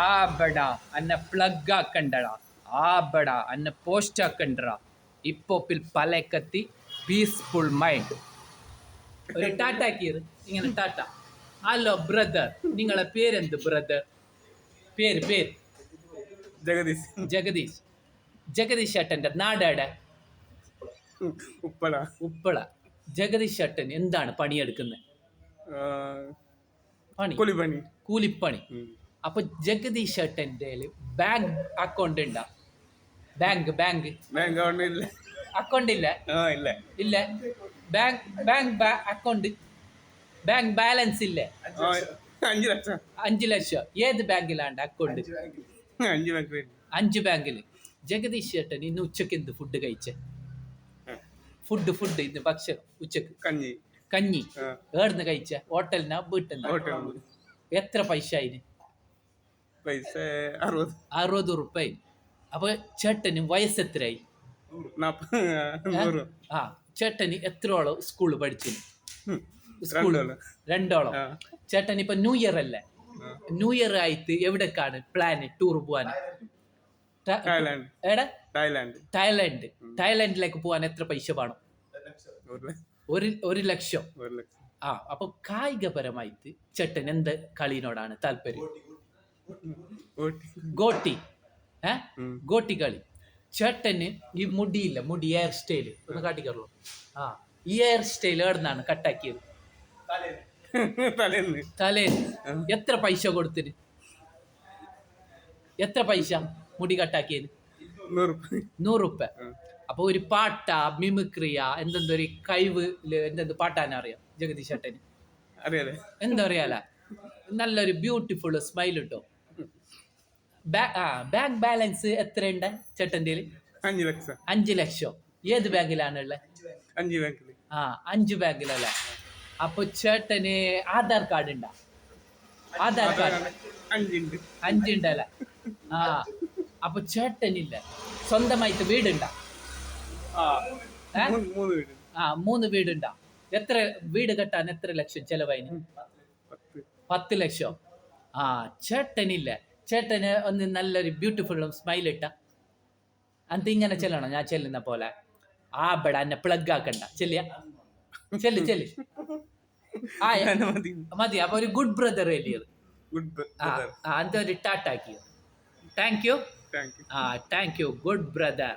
ആബട അന്നെ പ്ലഗ് ആക്കണ്ടടാ, ആബട അന്നെ പോസ്റ്റ് ആക്കണ്ടടാ. ഇപ്പോപ്പിൽ പലക്കത്തി പീസ്ഫുൾ മൈൻഡ്. ഒരു ടാറ്റ കീർ ഇങ്ങനെ ടാറ്റ. ഹലോ ബ്രദർ, നിങ്ങളെ പേരെന്ത് ബ്രദർ? പേര് പേര് ജഗദീഷ്. ജഗദീഷ്. ജഗദീഷ് ചേട്ടൻ്റെ നാടേടെ? ഉപ്പള. ഉപ്പള. ജഗദീഷ് ചേട്ടൻ എന്താണ് പണിയെടുക്കുന്നത്? പണി കൂലിപ്പണി. കൂലിപ്പണി. അപ്പൊ ജഗദീഷ് ചേട്ടൻ്റെ ബാങ്ക് അക്കൗണ്ട് ഉണ്ടാ? ബാങ്ക് ബാങ്ക് ബാങ്ക് അക്കൗണ്ട് ഇല്ല. അക്കൗണ്ട് ഇല്ല? ഇല്ല ഇല്ല. Bank bank account bank balance ഇല്ലേ? 5 ലക്ഷം. 5 ലക്ഷം. ഏത് ബാങ്കിലാണ്ട് അക്കൗണ്ട്? 5 ബാങ്ക്. 5 ബാങ്കിൽ. ജഗദീഷ് ചേട്ടൻ ഇന്ന് ഉച്ചക്ക് എന്ത് ഫുഡ് കഴിച്ചേ? ഫുഡ് ഇന്ന് ഭക്ഷണം ഉച്ചക്ക് കഞ്ഞി. കഞ്ഞി. ഏടുന്ന് കഴിച്ച? ഹോട്ടലിനാ വീട്ടിൽ? എത്ര പൈസ അതിന്? പൈസ 60. 60 റുപ്യ. അപ്പൊ ചേട്ടന് വയസ്സെത്രയായി? 40. ആ, ചേട്ടന് എത്രോളം സ്കൂള് പഠിച്ചിന്? രണ്ടോളം. ചേട്ടൻ ഇപ്പൊ ന്യൂ ഇയർ അല്ലേ? ന്യൂ ഇയർ ആയിട്ട് എവിടേക്കാണ് പ്ലാന് ടൂർ പോവാൻ? എടാ തായ്ലാൻഡ്. തായ്ലാൻഡിലേക്ക് പോവാൻ എത്ര പൈസ വേണം? 1 ലക്ഷം. ആ, അപ്പൊ കായികപരമായിട്ട് ചേട്ടൻ എന്ത് കളിനോടാണ് താല്പര്യം? ഗോട്ടി. ഗോട്ടി കളി. ചേട്ടന് ഈ മുടിയില്ല, മുടി ഹെയർ സ്റ്റൈല് ഒന്ന് കാട്ടിക്കറോ? ആ, ഈ ഹെയർ സ്റ്റൈൽ എവിടുന്നാണ് കട്ടാക്കിയത്? തലേന്ന്. എത്ര പൈസ കൊടുത്തിന്? എത്ര പൈസ മുടി കട്ടാക്കിയത്? 100 റുപ്യ. അപ്പൊ ഒരു പാട്ട മിമിക്രിയ എന്തെന്തൊരു കഴിവ് എന്തെന്ത് പാട്ടാൻ അറിയാം ജഗദീഷ് ചേട്ടന്? എന്താ അറിയാല? നല്ലൊരു ബ്യൂട്ടിഫുൾ സ്മൈൽ ഇട്ടോ. ബാങ്ക് ബാലൻസ് എത്ര ഉണ്ട് ചേട്ടൻ്റെ? 5 ലക്ഷം. 5 ലക്ഷം. ഏത് ബാങ്കിലാണ് ഉള്ളത്? 5 ബാങ്കിൽ. ആ, 5 ബാങ്കിലല്ലേ? അപ്പൊ ചേട്ടന് ആധാർ കാർഡ് ഉണ്ടാ? ആധാർ കാർഡ് 5 ഉണ്ടല്ലേ? ആ, അപ്പൊ ചേട്ടനില്ല സ്വന്തമായിട്ട് വീടുണ്ടാ? 3 വീടുണ്ടാ? എത്ര വീട് കെട്ടാൻ എത്ര ലക്ഷം ചെലവായിന്? 10 ലക്ഷം. ആ, ചേട്ടനില്ല. ചേട്ടന് ഒന്ന് നല്ലൊരു ബ്യൂട്ടിഫുൾ സ്മൈൽ ഇട്ട അന്ത് ഇങ്ങനെ ചെല്ലണം, ഞാൻ ചെല്ലുന്ന പോലെ. ആ ബട എന്നെ പ്ലഗ് ആക്കണ്ട. ചെല്ലിയ ചെല്ല്. ആ മതി. അപ്പൊ ഒരു ഗുഡ് ബ്രദർ എലിയത്. അന്ത ഒരു ടാറ്റാക്കിയത്. Thank you. Good brother.